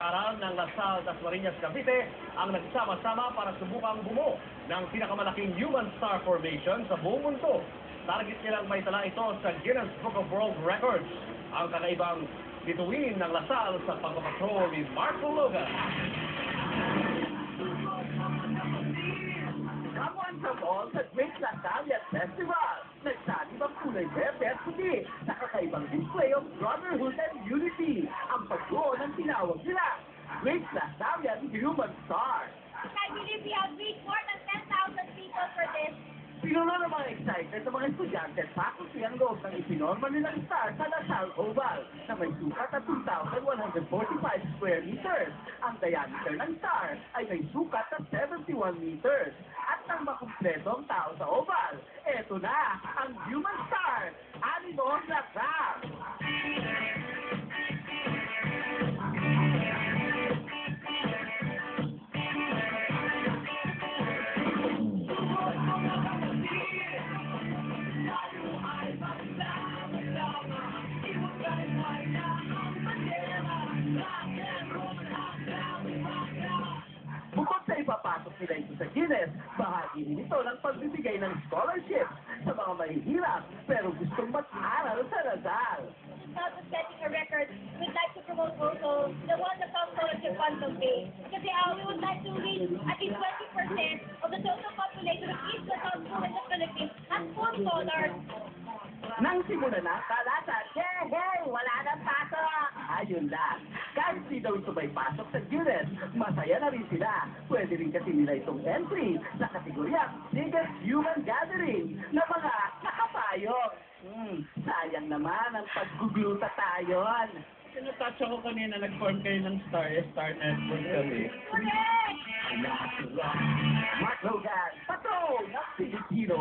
Aral ng Lasal, Dasmariñas, Cavite ang nagsama-sama para subukang bumuo ng pinakamalaking human star formation sa buong mundo. Target nilang may tala ito sa Guinness Book of World Records. Ang kakaibang bituin ng Lasal sa pagpapatrol ni Marco Logan. Kamuan sa mall sa Great Lasalian Festival. Nagsanib ang kulay verde at puti sa kakaibang display of brotherhood and unity. Ang pagbuo ng tinawag nila, Great Lasalian Human Star. I believe we have reached more than 10,000 people for this. Pinuno ng mga excited na mga estudyante at faculty ang loob ng ipinorma nilang star sa Lasal Oval na may sukat na 2,145 square meters. Ang diameter ng star ay may sukat na 71 meters. At nang makumpleto ang tao sa oval, eto na ang human star, Animo Lasal. Bukod sa ipapasok nila ito sa Guinness, bahagi rin ito ng pagbibigay ng scholarship sa mga mahihirap pero gustong mag-aral sa Lasal. Instead of setting a record, we'd like to promote also the Wonderful Scholarship Fund campaign. Because we would like to reach at least 20% of the total population of each Lasal school in the Philippines as full scholars. Nang simula na, kalasa, hey, wala nang pasok! Ayun lang. Kahit sino ito may pasok sa Guinness, masaya na rin sila. Pwede rin kasi nila itong entry sa kategoryang Biggest Human Gathering na mga nakapayong. Sayang naman ang paggugluta tayon. Tinatouch ako kanina, nag-form kayo ng Star Network kami. Correct! Mark Logan, patrol ng Pilipino.